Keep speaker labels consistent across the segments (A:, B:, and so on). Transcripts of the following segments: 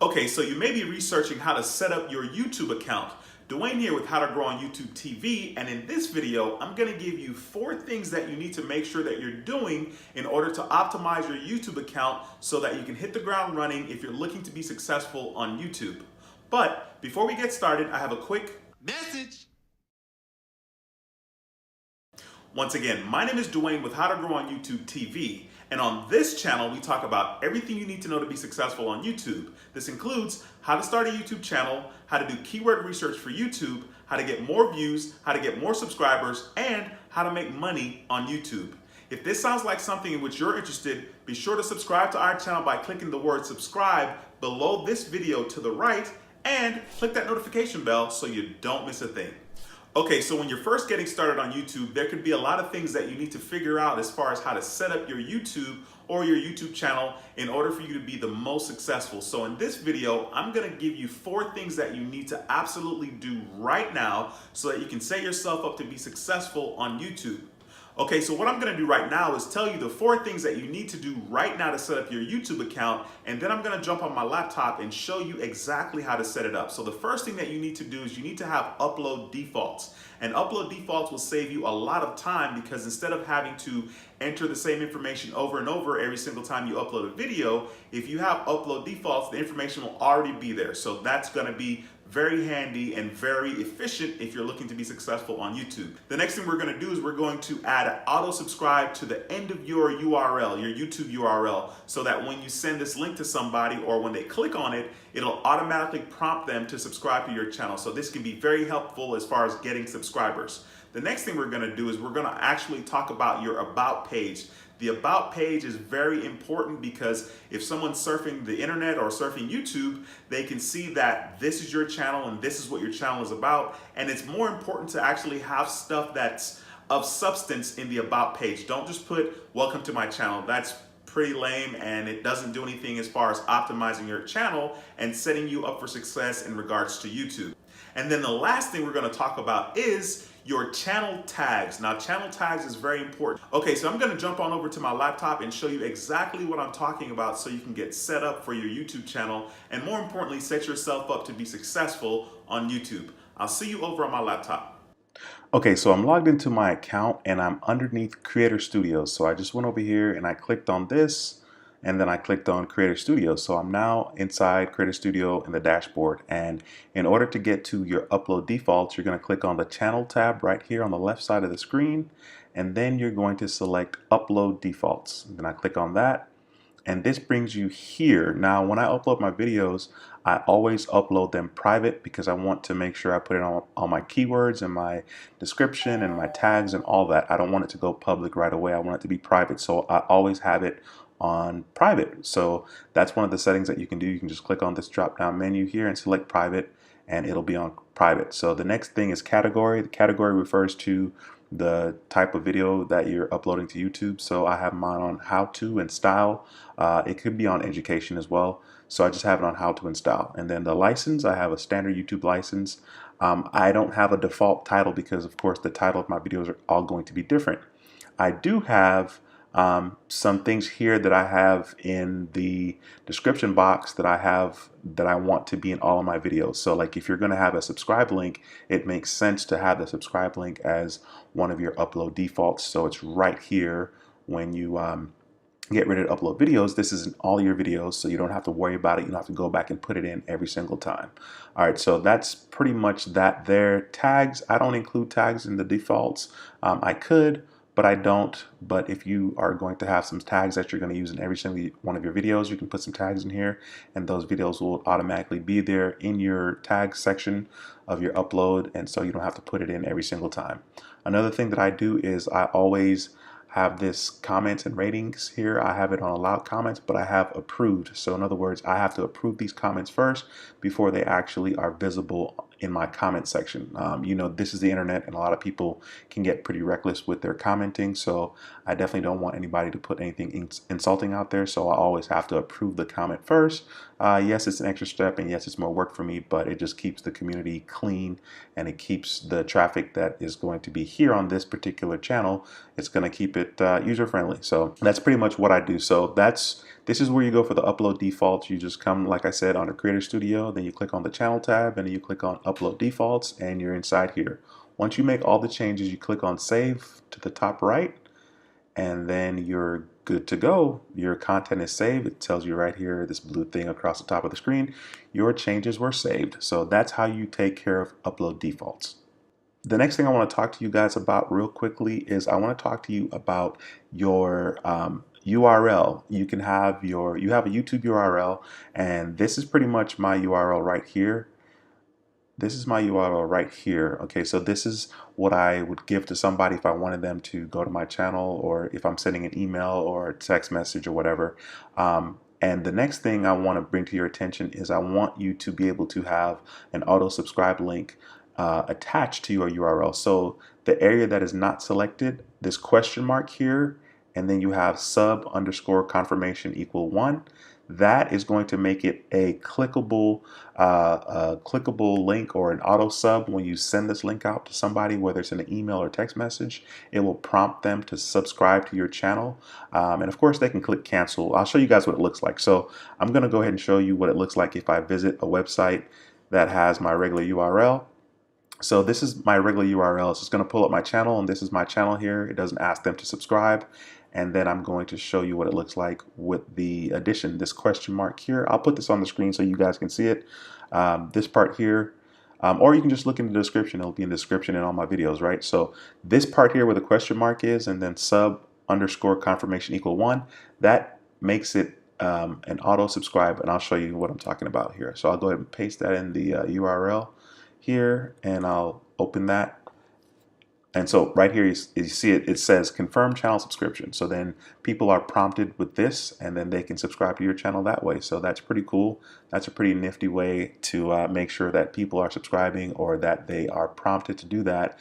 A: Okay, so you may be researching how to set up your YouTube account. Dwayne here with How to Grow on YouTube TV, and in this video, I'm gonna give you 4 things that you need to make sure that you're doing in order to optimize your YouTube account so that you can hit the ground running if you're looking to be successful on YouTube. But before we get started, I have a quick
B: message.
A: Once again, my name is Dwayne with How to Grow on YouTube TV, and on this channel we talk about everything you need to know to be successful on YouTube. This includes how to start a YouTube channel, how to do keyword research for YouTube, how to get more views, how to get more subscribers, and how to make money on YouTube. If this sounds like something in which you're interested, be sure to subscribe to our channel by clicking the word subscribe below this video to the right, and click that notification bell so you don't miss a thing. Okay, so when you're first getting started on YouTube, there could be a lot of things that you need to figure out as far as how to set up your YouTube or your YouTube channel in order for you to be the most successful. So in this video, I'm gonna give you 4 things that you need to absolutely do right now so that you can set yourself up to be successful on YouTube. Okay, so what I'm gonna do right now is tell you the 4 things that you need to do right now to set up your YouTube account, and then I'm gonna jump on my laptop and show you exactly how to set it up. So the first thing that you need to do is you need to have upload defaults. And upload defaults will save you a lot of time because instead of having to enter the same information over and over every single time you upload a video, if you have upload defaults, the information will already be there. So that's gonna be very handy and very efficient if you're looking to be successful on YouTube. The next thing we're going to do is we're going to add auto subscribe to the end of your URL, your YouTube URL, so that when you send this link to somebody or when they click on it, it'll automatically prompt them to subscribe to your channel. So this can be very helpful as far as getting subscribers. The next thing we're going to do is we're going to actually talk about your about page. The about page is very important because if someone's surfing the internet or surfing YouTube, they can see that this is your channel and this is what your channel is about. And it's more important to actually have stuff that's of substance in the about page. Don't just put welcome to my channel. That's pretty lame and it doesn't do anything as far as optimizing your channel and setting you up for success in regards to YouTube. And then the last thing we're going to talk about is your channel tags. Now, channel tags is very important. Okay, so I'm going to jump on over to my laptop and show you exactly what I'm talking about so you can get set up for your YouTube channel and more importantly, set yourself up to be successful on YouTube. I'll see you over on my laptop. Okay, so I'm logged into my account and I'm underneath Creator Studio. So I just went over here and I clicked on this and then I clicked on Creator Studio. So I'm now inside Creator Studio in the dashboard. And in order to get to your upload defaults, you're going to click on the channel tab right here on the left side of the screen. And then you're going to select upload defaults. And then I click on that. And this brings you here. Now, when I upload my videos, I always upload them private because I want to make sure I put in all my keywords and my description and my tags and all that. I don't want it to go public right away. I want it to be private. So I always have it on private. So that's one of the settings that you can do. You can just click on this drop down menu here and select private and it'll be on private. So the next thing is category. The category refers to the type of video that you're uploading to YouTube. So I have mine on how to and style. It could be on education as well. So I just have it on how to and style. And then the license, I have a standard YouTube license. I don't have a default title because of course the title of my videos are all going to be different. I do have some things here that I have in the description box that I want to be in all of my videos. So like if you're going to have a subscribe link, it makes sense to have the subscribe link as one of your upload defaults. So it's right here when you get ready to upload videos. This is in all your videos, so you don't have to worry about it. You don't have to go back and put it in every single time. All right, so that's pretty much that there. Tags, I don't include tags in the defaults. I could, but I don't. But if you are going to have some tags that you're going to use in every single one of your videos, you can put some tags in here and those videos will automatically be there in your tag section of your upload, and so you don't have to put it in every single time. Another thing that I do is I always have this comments and ratings here. I have it on allowed comments, but I have approved. So in other words, I have to approve these comments first before they actually are visible in my comment section. You know, this is the internet, and a lot of people can get pretty reckless with their commenting, so I definitely don't want anybody to put anything insulting out there, so I always have to approve the comment first. Yes, it's an extra step, and yes, it's more work for me, but it just keeps the community clean, and it keeps the traffic that is going to be here on this particular channel, it's going to keep it user friendly. So that's pretty much what I do. So this is where you go for the upload defaults. You just come, like I said, on the Creator Studio, then you click on the channel tab, and then you click on upload defaults, and you're inside here. Once you make all the changes, you click on save to the top right, and then you're good to go. Your content is saved. It tells you right here, this blue thing across the top of the screen, your changes were saved. So that's how you take care of upload defaults. The next thing I want to talk to you guys about real quickly is I want to talk to you about your URL. You have a YouTube URL, and this is pretty much my URL right here. This is my URL right here. Okay, so this is what I would give to somebody if I wanted them to go to my channel, or if I'm sending an email or a text message or whatever. And the next thing I want to bring to your attention is I want you to be able to have an auto subscribe link attached to your URL. So the area that is not selected, this question mark here, and then you have sub underscore confirmation equal 1. That is going to make it a clickable link or an auto sub. When you send this link out to somebody, whether it's in an email or text message, it will prompt them to subscribe to your channel. And of course, they can click cancel. I'll show you guys what it looks like. So I'm going to go ahead and show you what it looks like if I visit a website that has my regular URL. So this is my regular URL. So it's going to pull up my channel, and this is my channel here. It doesn't ask them to subscribe. And then I'm going to show you what it looks like with the addition, this question mark here. I'll put this on the screen so you guys can see it. This part here, or you can just look in the description. It'll be in the description in all my videos, right? So this part here where the question mark is, and then sub underscore confirmation equal 1, that makes it an auto subscribe. And I'll show you what I'm talking about here. So I'll go ahead and paste that in the URL here, and I'll open that. And so right here, you see it says confirm channel subscription. So then people are prompted with this, and then they can subscribe to your channel that way. So that's pretty cool. That's a pretty nifty way to make sure that people are subscribing, or that they are prompted to do that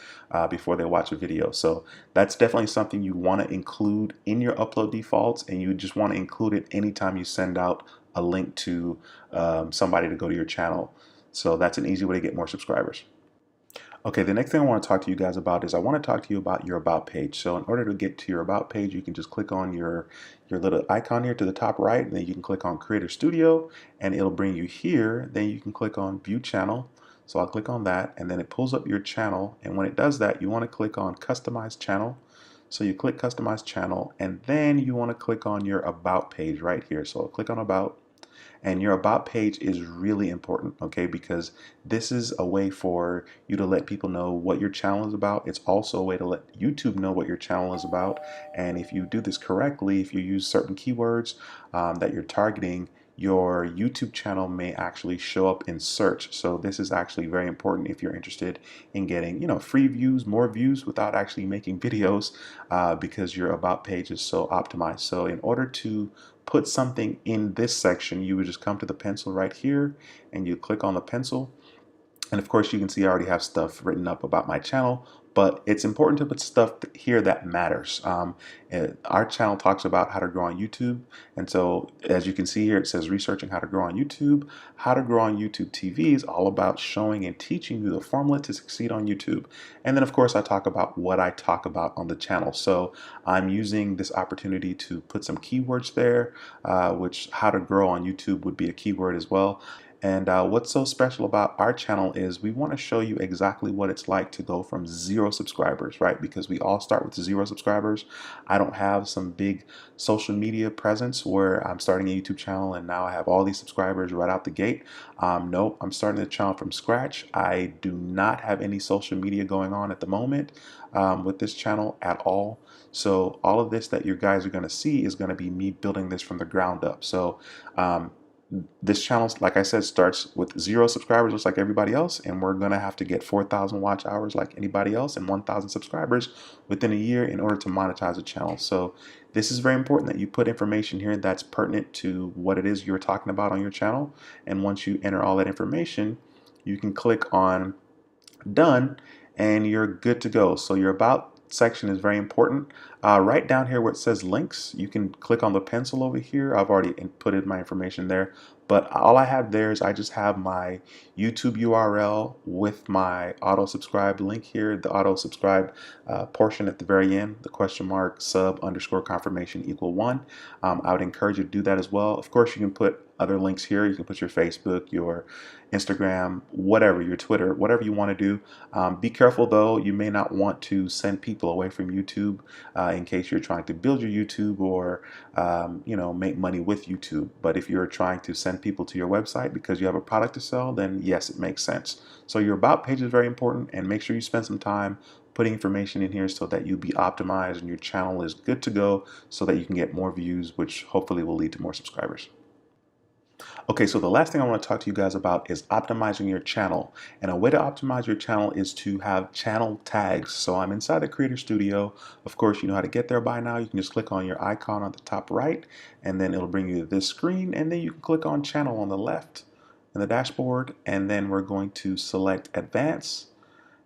A: before they watch a video. So that's definitely something you want to include in your upload defaults, and you just want to include it anytime you send out a link to somebody to go to your channel. So that's an easy way to get more subscribers. Okay, the next thing I want to talk to you guys about is I want to talk to you about your About page. So in order to get to your About page, you can just click on your little icon here to the top right, and then you can click on Creator Studio, and it'll bring you here. Then you can click on View Channel. So I'll click on that, and then it pulls up your channel. And when it does that, you want to click on Customize Channel. So you click Customize Channel, and then you want to click on your About page right here. So I'll click on About. And your About page is really important, okay, because this is a way for you to let people know what your channel is about. It's also a way to let YouTube know what your channel is about. And if you do this correctly, if you use certain keywords that you're targeting, your YouTube channel may actually show up in search. So this is actually very important if you're interested in getting, free views, more views without actually making videos, because your About page is so optimized. So in order to put something in this section, you would just come to the pencil right here, and you click on the pencil. And of course, you can see I already have stuff written up about my channel, but it's important to put stuff here that matters. Our channel talks about how to grow on YouTube. And so as you can see here, it says researching how to grow on YouTube. How to grow on YouTube TV is all about showing and teaching you the formula to succeed on YouTube. And then of course, I talk about what I talk about on the channel. So I'm using this opportunity to put some keywords there, which how to grow on YouTube would be a keyword as well. And what's so special about our channel is we want to show you exactly what it's like to go from 0 subscribers, right? Because we all start with 0 subscribers. I don't have some big social media presence where I'm starting a YouTube channel and now I have all these subscribers right out the gate. No, I'm starting the channel from scratch. I do not have any social media going on at the moment with this channel at all. So all of this that you guys are going to see is going to be me building this from the ground up. So this channel, like I said, starts with 0 subscribers just like everybody else, and we're gonna have to get 4,000 watch hours like anybody else and 1,000 subscribers within a year in order to monetize a channel. So this is very important that you put information here that's pertinent to what it is you're talking about on your channel, and once you enter all that information,
B: you can click on done and you're good to go. So your about section is very important. Right down here where it says links, you can click on the pencil over here. I've already inputted my information there, but all I have there is I just have my YouTube URL with my auto subscribe link here, the auto subscribe portion at the very end, the question mark sub underscore confirmation equal 1. I would encourage you to do that as well. Of course, you can put other links here. You can put your Facebook, your Instagram, whatever, your Twitter, whatever you want to do. Be careful though, you may not want to send people away from YouTube in case you're trying to build your YouTube or make money with YouTube. But if you're trying to send people to your website because you have a product to sell, then yes, it makes sense. So your about page is very important, and make sure you spend some time putting information in here so that you be optimized and your channel is good to go so that you can get more views, which hopefully will lead to more subscribers. Okay, so the last thing I want to talk to you guys about is optimizing your channel. And a way to optimize your channel is to have channel tags. So I'm inside the Creator Studio. Of course, you know how to get there by now. You can just click on your icon on the top right, and then it'll bring you to this screen. And then you can click on channel on the left in the dashboard. And then we're going to select advanced.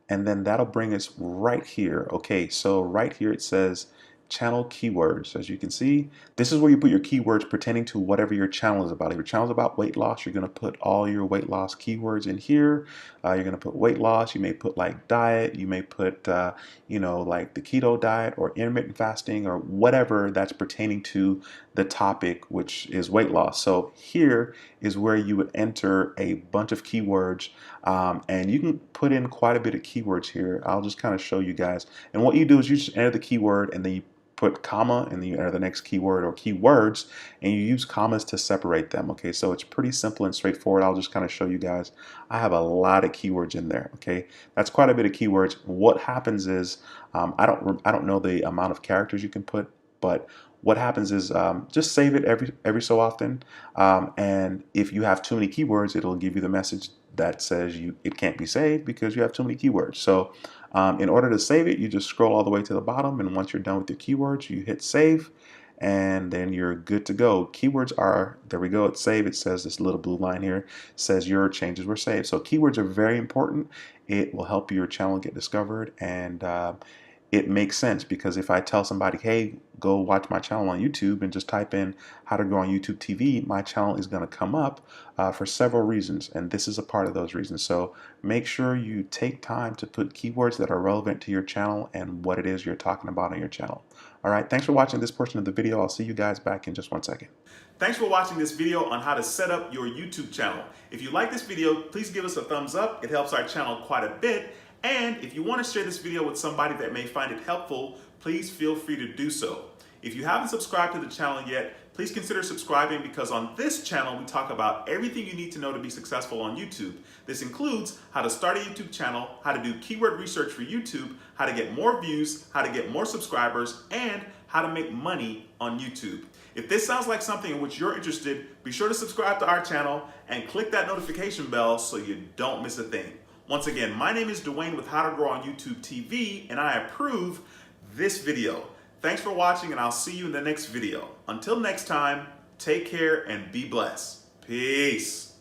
B: And then that'll bring us right here. Okay, so right here it says channel keywords. As you can see, this is where you put your keywords pertaining to whatever your channel is about. If your channel is about weight loss, you're going to put all your weight loss keywords in here. You're going to put weight loss. You may put like diet. You may put, like the keto diet or intermittent fasting or whatever that's pertaining to the topic, which is weight loss. So here is where you would enter a bunch of keywords, and you can put in quite a bit of keywords here. I'll just kind of show you guys. And what you do is you just enter the keyword and then you put comma and then you enter the next keyword or keywords, and you use commas to separate them. Okay, so it's pretty simple and straightforward. I'll just kind of show you guys. I have a lot of keywords in there. Okay, that's quite a bit of keywords. What happens is I don't know the amount of characters you can put, but what happens is just save it every so often, and if you have too many keywords, it'll give you the message that says it can't be saved because you have too many keywords. So in order to save it, you just scroll all the way to the bottom, and once you're done with your keywords, you hit save, and then you're good to go. Keywords are, there we go, it's saved. It says this little blue line here says your changes were saved. So keywords are very important. It will help your channel get discovered, and it makes sense because if I tell somebody, hey, go watch my channel on YouTube and just type in how to grow on YouTube TV, my channel is going to come up for several reasons, and this is a part of those reasons. So make sure you take time to put keywords that are relevant to your channel and what it is you're talking about on your channel. All right, thanks for watching this portion of the video. I'll see you guys back in just 1 second.
A: Thanks for watching this video on how to set up your YouTube channel. If you like this video, please give us a thumbs up. It helps our channel quite a bit. And if you want to share this video with somebody that may find it helpful, please feel free to do so. If you haven't subscribed to the channel yet, please consider subscribing, because on this channel we talk about everything you need to know to be successful on YouTube. This includes how to start a YouTube channel, how to do keyword research for YouTube, how to get more views, how to get more subscribers, and how to make money on YouTube. If this sounds like something in which you're interested, be sure to subscribe to our channel and click that notification bell so you don't miss a thing. Once again, my name is Dwayne with How to Grow on YouTube TV, and I approve this video. Thanks for watching, and I'll see you in the next video. Until next time, take care and be blessed. Peace.